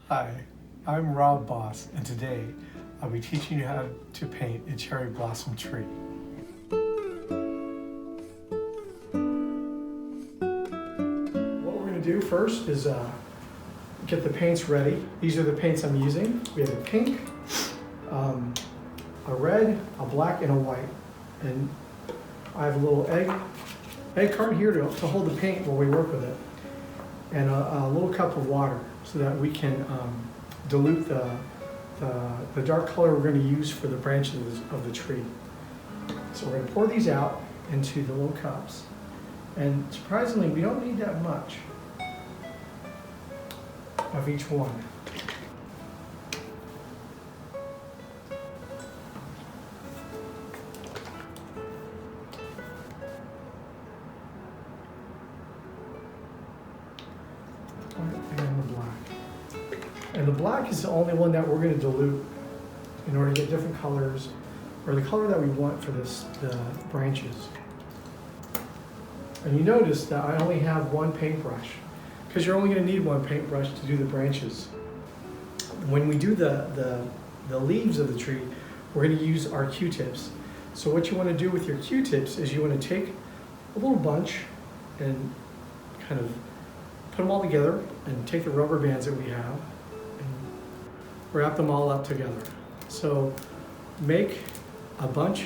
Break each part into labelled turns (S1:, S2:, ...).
S1: Hi, I'm Rob Boss, and today I'll be teaching you how to paint a cherry blossom tree. What we're going to do first is get the paints ready. These are the paints I'm using. We have a pink, a red, a black, and a white. And I have a little egg carton here to hold the paint while we work with it, and a little cup of water so that we can dilute the dark color we're going to use for the branches of the tree. So we're going to pour these out into the little cups, and surprisingly we don't need that much of each one. And the black. And the black is the only one that we're going to dilute in order to get different colors, or the color that we want for the branches. And you notice that I only have one paintbrush, because you're only going to need one paintbrush to do the branches. When we do the leaves of the tree, we're going to use our Q-tips. So what you want to do with your Q-tips is you want to take a little bunch and kind of put them all together, and take the rubber bands that we have and wrap them all up together. So make a bunch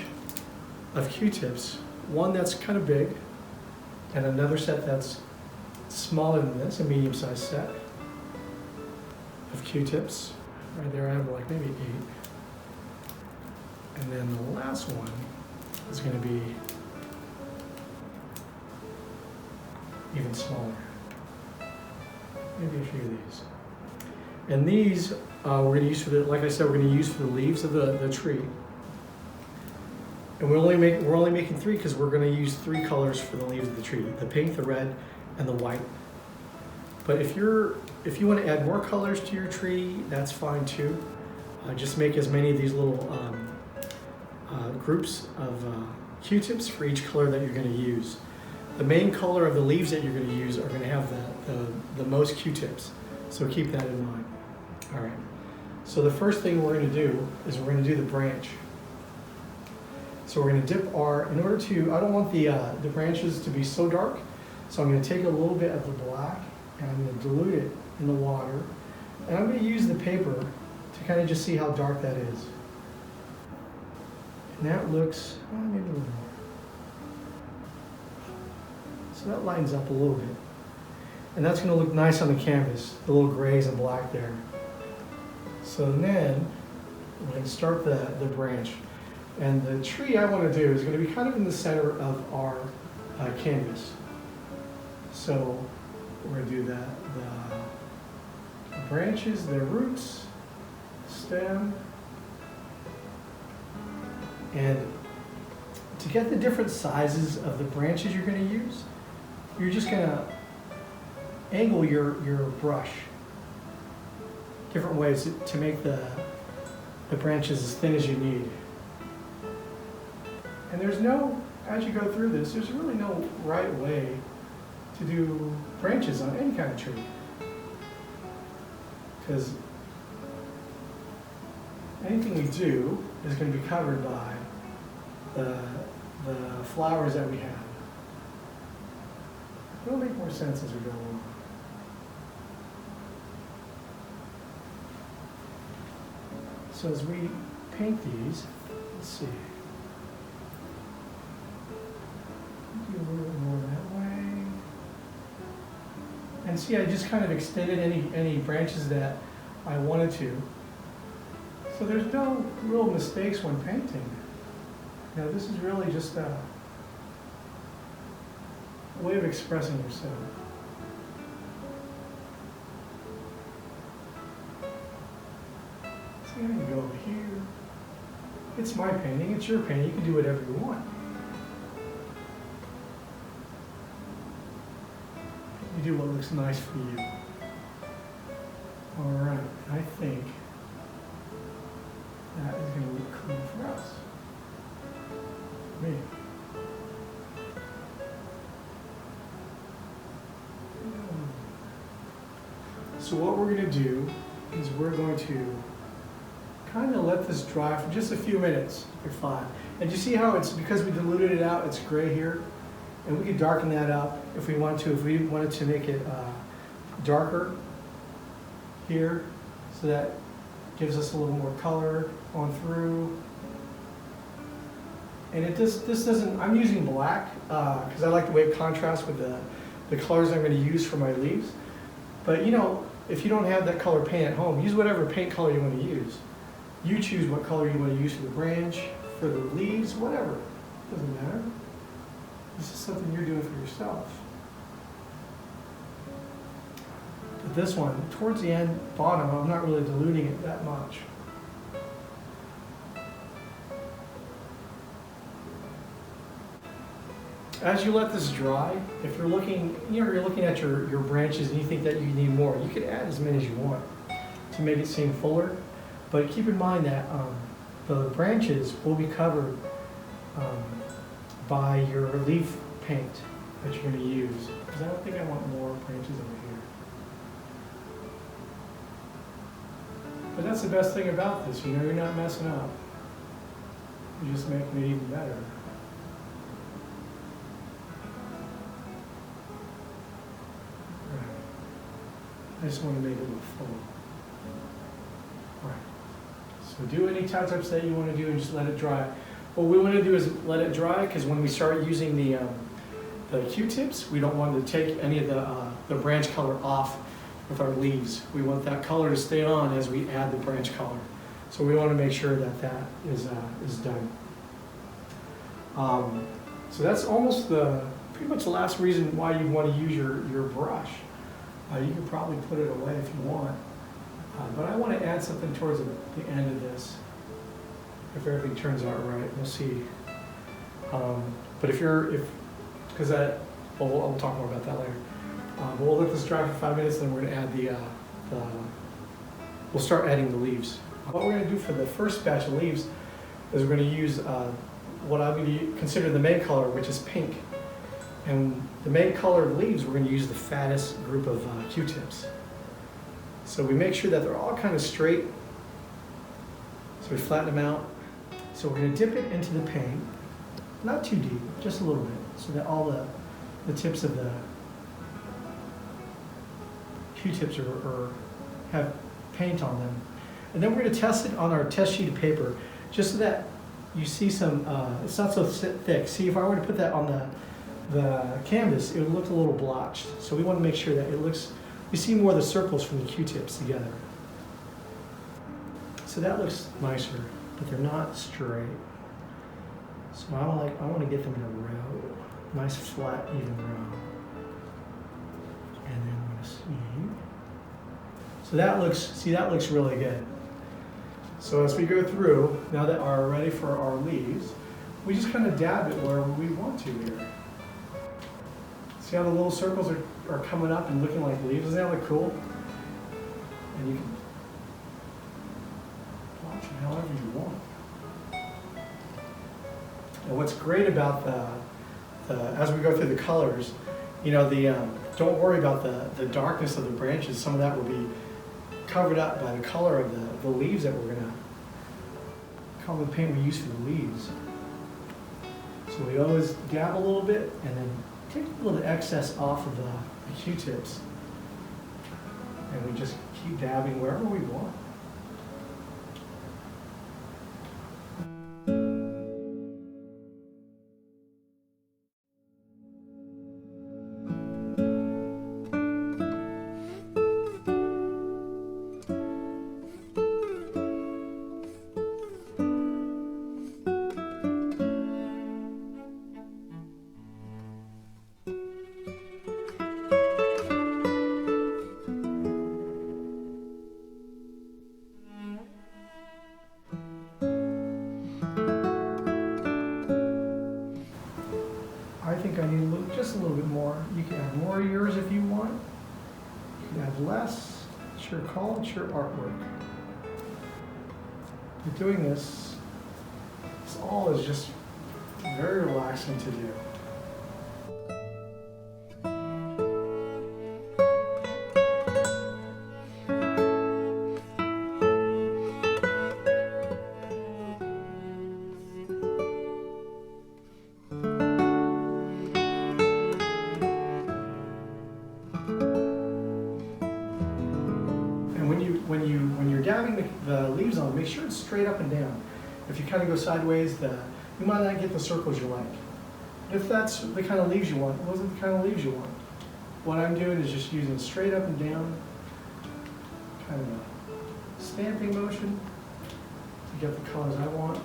S1: of Q-tips, one that's kind of big and another set that's smaller than this, a medium-sized set of Q-tips. Right there I have like maybe 8. And then the last one is going to be even smaller. Maybe a few of these. And these we're going to use for like I said, we're going to use for the leaves of the tree. And we're only making 3 because we're going to use 3 colors for the leaves of the tree: the pink, the red, and the white. But if you want to add more colors to your tree, that's fine too. Just make as many of these little groups of Q-tips for each color that you're going to use. The main color of the leaves that you're going to use are going to have the most Q-tips, so keep that in mind. All right, so the first thing we're going to do is we're going to do the branch. So we're going to dip in order to, I don't want the branches to be so dark, so I'm going to take a little bit of the black and I'm going to dilute it in the water, and I'm going to use the paper to kind of just see how dark that is. And that looks, maybe a little more. So that lightens up a little bit. And that's going to look nice on the canvas, the little grays and black there. So then we're going to start the branch. And the tree I want to do is going to be kind of in the center of our canvas. So we're going to do the branches, their roots, stem, and to get the different sizes of the branches you're going to use, you're just going to angle your brush different ways to make the branches as thin as you need. And there's no, as you go through this, there's really no right way to do branches on any kind of tree, because anything we do is going to be covered by the flowers that we have. It'll make more sense as we go along. So as we paint these, let's see. Do a little bit more that way. And see, I just kind of extended any branches that I wanted to. So there's no real mistakes when painting. Now this is really just a way of expressing yourself. See, I can go over here. It's my painting, it's your painting, you can do whatever you want. You do what looks nice for you. All right, I think that is going to look cool for us. Me. So what we're going to do is we're going to kind of let this dry for just a few minutes. You're fine. And you see how it's, because we diluted it out, it's gray here? And we could darken that up if we want to. If we wanted to make it darker here, so that gives us a little more color on through. And this doesn't, I'm using black because I like the way it contrasts with the colors I'm going to use for my leaves. But you know, if you don't have that color paint at home, use whatever paint color you want to use. You choose what color you want to use for the branch, for the leaves, whatever. Doesn't matter. This is something you're doing for yourself. But this one, towards the end, bottom, I'm not really diluting it that much. As you let this dry, if you're looking, you're looking at your branches and you think that you need more, you can add as many as you want to make it seem fuller. But keep in mind that the branches will be covered by your leaf paint that you're going to use. Because I don't think I want more branches over here. But that's the best thing about this, you're not messing up. You're just making it even better. I just want to make it look full. All right. So do any touch-ups that you want to do and just let it dry. What we want to do is let it dry, because when we start using the Q-tips, we don't want to take any of the branch color off with our leaves. We want that color to stay on as we add the branch color. So we want to make sure that that is done. So that's almost pretty much the last reason why you want to use your brush. You can probably put it away if you want. But I want to add something towards the end of this. If everything turns out right, we'll see. But because we'll talk more about that later. We'll let this dry for 5 minutes, then we're going to add we'll start adding the leaves. What we're going to do for the first batch of leaves is we're going to use what I would consider the main color, which is pink. And the main color of leaves, we're going to use the fattest group of Q-tips. So we make sure that they're all kind of straight. So we flatten them out. So we're going to dip it into the paint, not too deep, just a little bit, so that all the tips of the Q-tips have paint on them. And then we're going to test it on our test sheet of paper, just so that you see some, it's not so thick. See, if I were to put that on the canvas, it would look a little blotched. So we want to make sure that it looks, we see more of the circles from the Q-tips together. So that looks nicer, but they're not straight. So I want to get them in a row, nice flat, even row. And then I'm going to see. So that looks really good. So as we go through, now that are ready for our leaves, we just kind of dab it wherever we want to here. See how the little circles are coming up and looking like leaves? Doesn't that look cool? And you can watch it however you want. And what's great about as we go through the colors, don't worry about the darkness of the branches. Some of that will be covered up by the color of the leaves that we're going to color the paint we use for the leaves. So we always dab a little bit and then take a little excess off of the Q-tips. And we just keep dabbing wherever we want. I think I need just a little bit more. You can add more of yours if you want. You can add less. It's your call, it's your artwork. But doing this all is just very relaxing to do. And when you're dabbing the leaves on, make sure it's straight up and down. If you kind of go sideways, you might not get the circles you like. If that's the kind of leaves you want, those are the kind of leaves you want. What I'm doing is just using straight up and down, kind of a stamping motion to get the colors I want,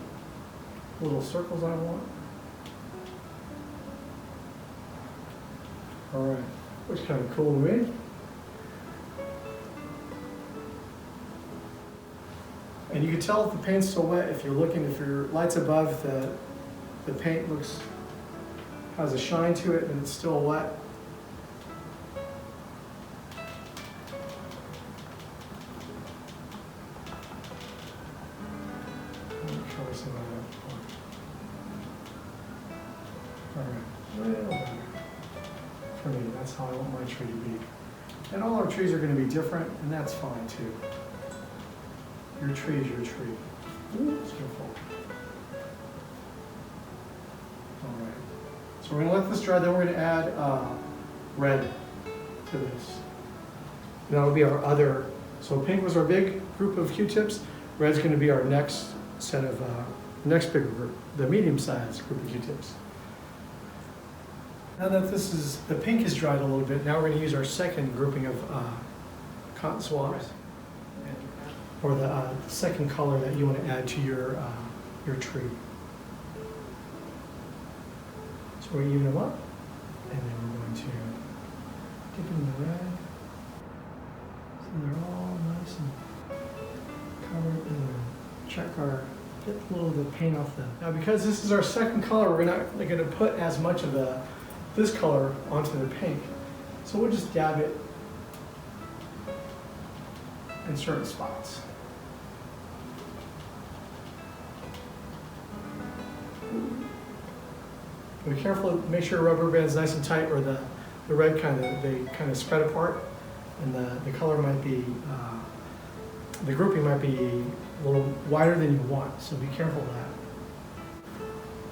S1: little circles I want. All right, looks kind of cool to me. And you can tell if the paint's still wet if you're looking, if your light's above, the paint has a shine to it and it's still wet. Cover some of that. All right, a little better. For me, that's how I want my tree to be. And all our trees are going to be different, and that's fine too. Your tree is your tree. Ooh, it's beautiful. All right. So we're going to let this dry, then we're going to add red to this. And that'll be our other, so pink was our big group of Q-tips. Red's going to be our next set of, next bigger group, the medium-sized group of Q-tips. Now that the pink is dried a little bit, now we're going to use our second grouping of cotton swabs, or the second color that you want to add to your tree. So we're even them up, and then we're going to dip in the red, so they're all nice and covered, and then get a little of the paint off them. Now because this is our second color, we're not going to put as much of this color onto the pink. So we'll just dab it in certain spots. Be careful, make sure your rubber band's nice and tight, or the red they kind of spread apart, and the color might be, the grouping might be a little wider than you want, so be careful of that.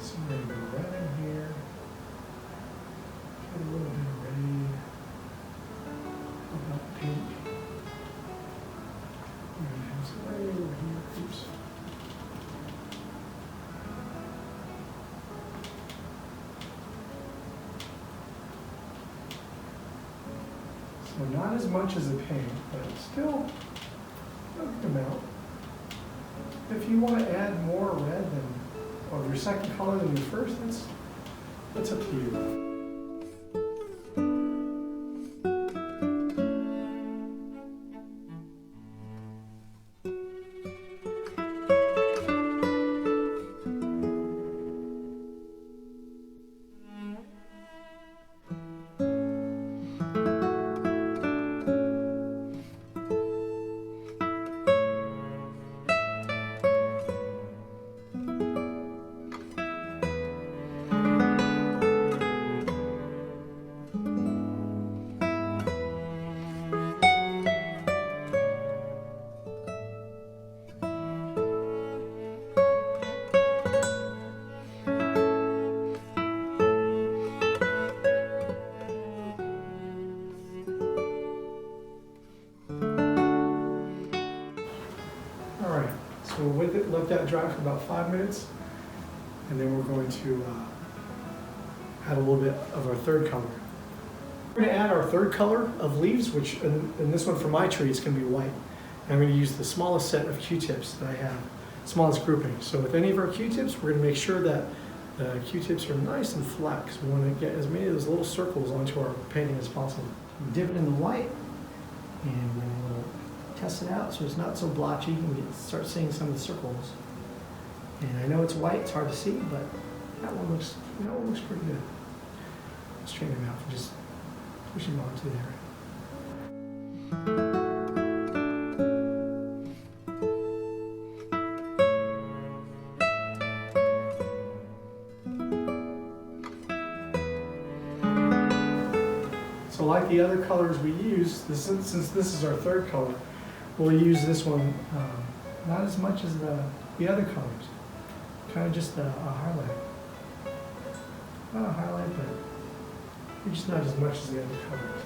S1: So we're going to go red in here, get a little bit of red, about pink. We're going to have some right over here, oops. So not as much as a paint, but still a good amount. If you want to add more red of your second color than your first, that's up to you. So with it, let that dry for about 5 minutes, and then we're going to add a little bit of our third color. We're going to add our third color of leaves, which in this one for my tree is going to be white. And I'm going to use the smallest set of Q-tips that I have, smallest grouping. So with any of our Q-tips, we're going to make sure that the Q-tips are nice and flat, because we want to get as many of those little circles onto our painting as possible. We dip it in the white, and we're going to test it out so it's not so blotchy, and we start seeing some of the circles. And I know it's white, it's hard to see, but that one looks pretty good. Straighten them out and just push them onto there. So like the other colors we use, since this is our third color, we'll use this one not as much as the other colors. Kind of just a highlight. Not a highlight, but just not as much as the other colors.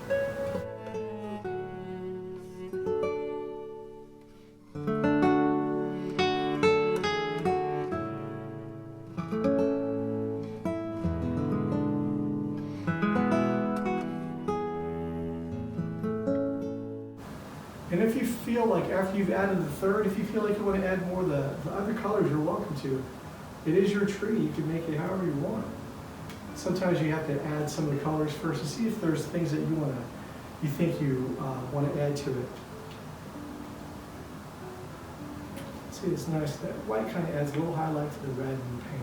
S1: feel like after you've added the third, if you feel like you want to add more of the other colors, you're welcome to. It is your tree. You can make it however you want. Sometimes you have to add some of the colors first to see if there's things that you think you want to add to it. See, it's nice. That white kind of adds a little highlight to the red and the pink.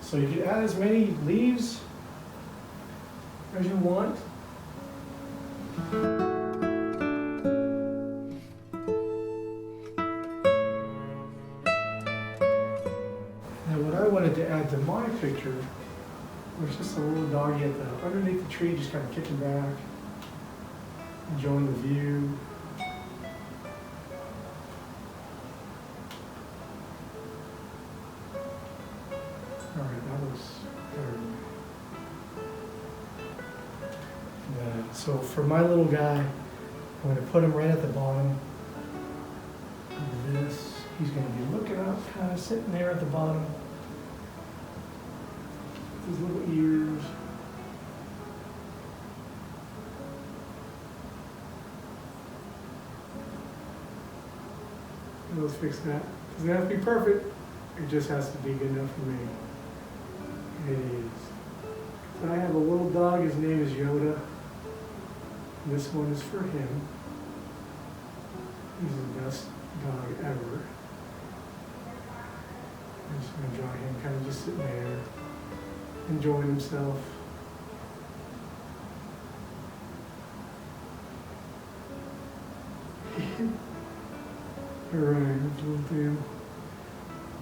S1: So you can add as many leaves as you want. And what I wanted to add to my picture was just a little doggy underneath the tree, just kind of kicking back, enjoying the view. All right, that was better. Yeah, so for my little guy, I'm going to put him right at the bottom of this. He's going to be looking up, kind of sitting there at the bottom. His little ears. Let's fix that. Doesn't have to be perfect. It just has to be good enough for me. It is. So I have a little dog. His name is Yoda. This one is for him. He's the best dog ever. I'm just going to draw him kind of just sitting there, enjoying himself. Alright, little thing.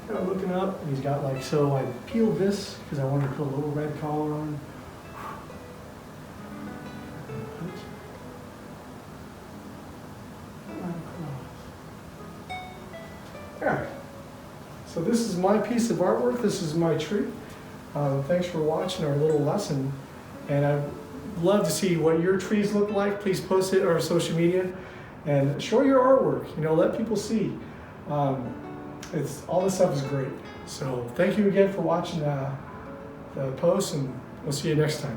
S1: Kind of looking up, and he's got like, so I peeled this because I wanted to put a little red collar on. Alright, so this is my piece of artwork. This is my tree. Thanks for watching our little lesson, and I'd love to see what your trees look like. Please post it on our social media and show your artwork. You know, let people see. It's all this stuff is great. So thank you again for watching the post, and we'll see you next time.